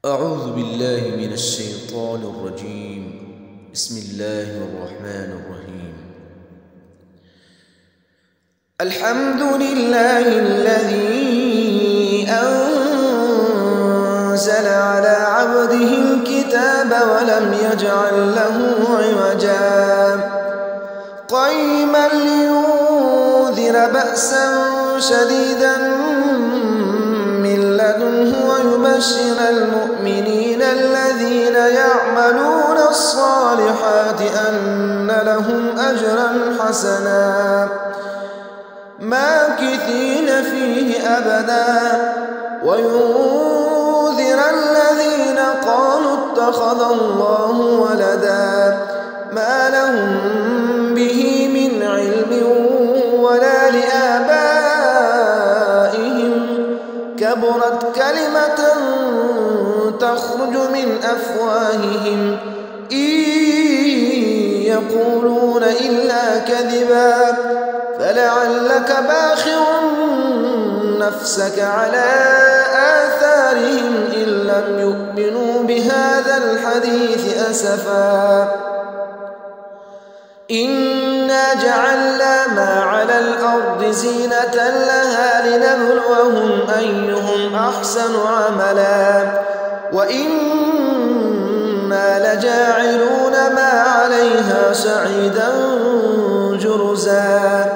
أعوذ بالله من الشيطان الرجيم. بسم الله الرحمن الرحيم. الحمد لله الذي أنزل على عبده الكتاب ولم يجعل له عوجا قيما لينذر بأسا شديدا من لدنه ويبشر المؤمنين الذين يعملون الصالحات أن لهم أجرا حسنا ماكثين فيه أبدا وينذر الذين قالوا اتخذ الله ولدا ما لهم به من علم ولا لآبائهم كبرت كلمة تخرج من أفواههم إن يقولون إلا كذبا فلعلك باخع نفسك على آثارهم إن لم يؤمنوا بهذا الحديث أسفا إنا جعلنا ما على الأرض زينة لها لنبلوهم أيهم أحسن عملا وإنا لجاعلون ما عليها صعيدا جرزا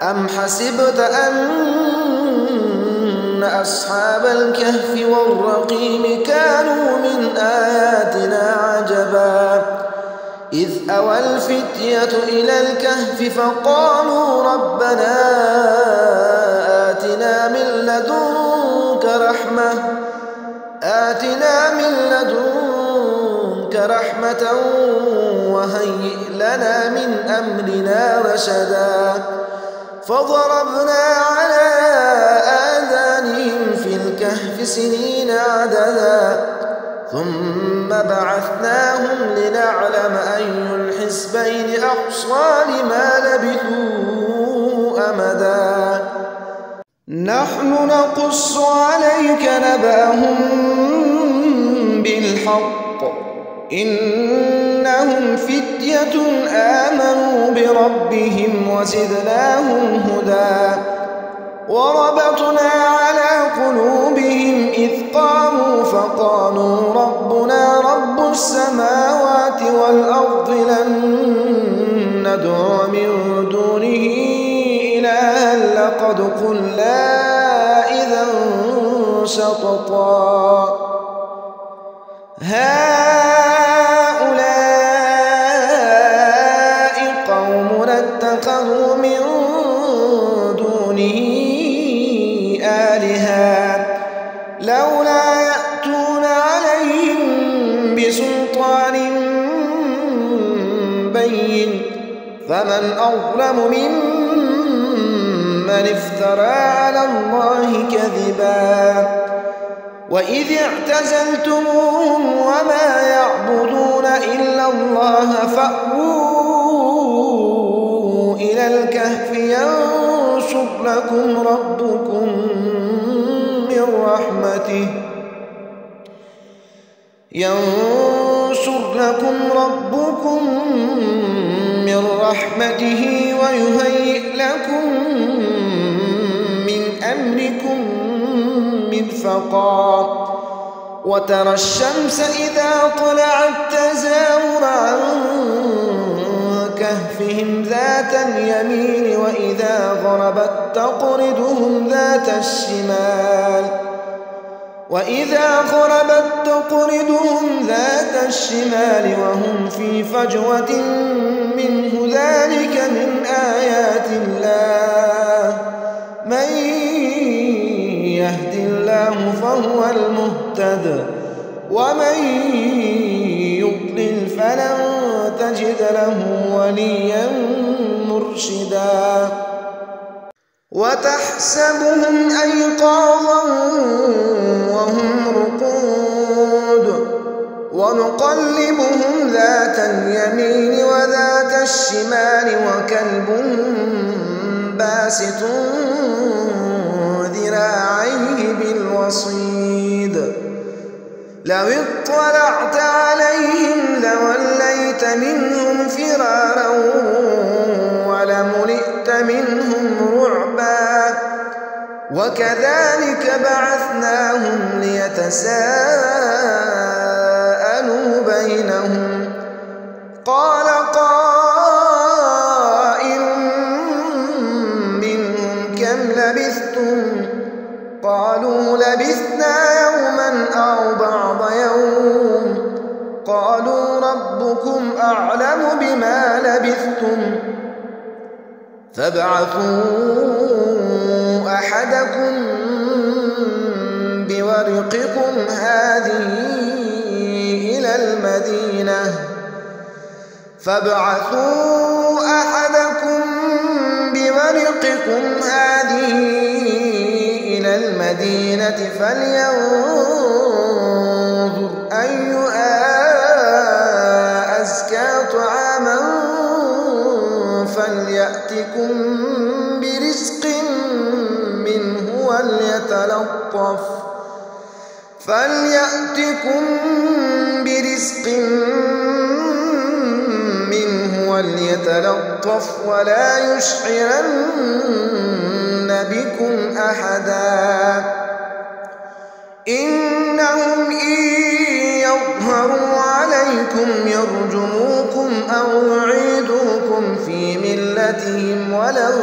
أم حسبت أن أصحاب الكهف والرقيم كانوا من آياتنا عجبا إذ أوى الفتية إلى الكهف فقالوا ربنا آتنا من لدنك رحمة وهيئ لنا من أمرنا رشدا فضربنا على آذانهم في الكهف سنين عددا ثم بعثناهم لنعلم أي الحزبين أحصى لما لبثوا أمدا نحن نقص عليك نبأهم بالحق إنهم فتية آمنوا بربهم وزدناهم هدى وربطنا على قلوبهم إذ قاموا فقالوا ربنا رب السماوات والأرض لن ندعو من دونه إلها لقد قلنا إذا شططا هؤلاء قوم اتخذوا من دونه آلهة لولا يأتون عليهم بسلطان بين فمن أظلم ممن افترى على الله كذبا وإذ اعتزلتموهم وما يعبدون إلا الله فأووا إلى الكهف ينشر لكم ربكم من رحمته ويهيئ لكم من أمركم مرفقا وترى الشمس إذا طلعت تزاور عن كهفهم ذات اليمين وإذا غربت تقرضهم ذات الشمال وهم في فجوة منه ذلك من آيات الله من يهد الله فهو المهتد ومن يضلل فلن تجد له وليا مرشدا وتحسبهم أيقاظا وهم رقود ونقلبهم ذات اليمين وذات الشمال وكلبهم باسط ذراعيه بالوصيد لو اطلعت عليهم لوليت منهم فرارا ولملئت منهم رعبا وكذلك بعثناهم ليتساءلوا بينهم قال قائل منهم كم لبثتم قالوا لبثنا يوما أو بعض يوم قالوا ربكم أعلم بما لبثتم فابعثوا أحدكم بورقكم هذه إلى المدينة فلينظر أيها أزكى طعاما فليأتكم برزق منه وليتلطف ولا يشعرن بكم أحدا إنهم إن يظهروا عليكم يرجموكم أو يعيدوكم في ملتهم ولن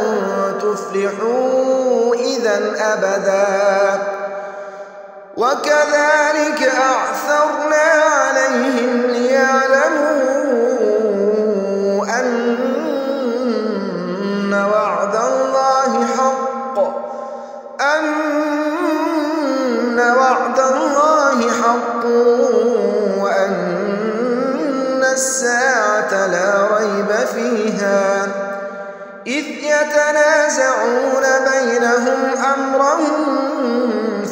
تفلحوا إذا أبدا وكذلك أعثرنا عليهم ليعلموا أن وعد الله حق وأن الساعة لا ريب فيها إذ يتنازعون بينهم أمرهم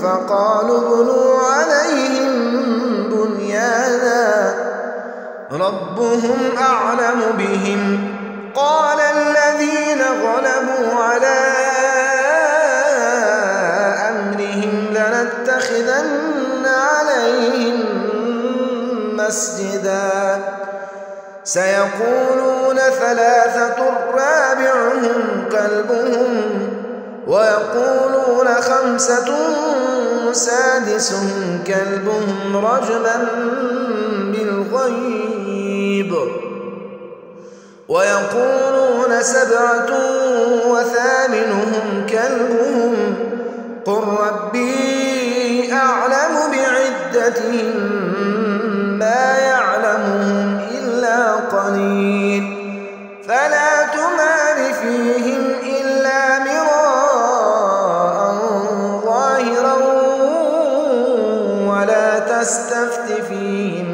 فقالوا ابنوا عليهم بنيانا ربهم أعلم بهم قال الذين غلبوا على أمرهم لنتخذن عليهم مسجدا سيقولون ثلاثة رابعهم كلبهم ويقولون خمسة سادسهم كلبهم رجما بالغيب ويقولون سبعة وثامنهم كلبهم قل ربي أعلم بعدتهم ما يعلمهم إلا قليل فلا تمار فيهم إلا مراء ظاهرا ولا تستفت فيهم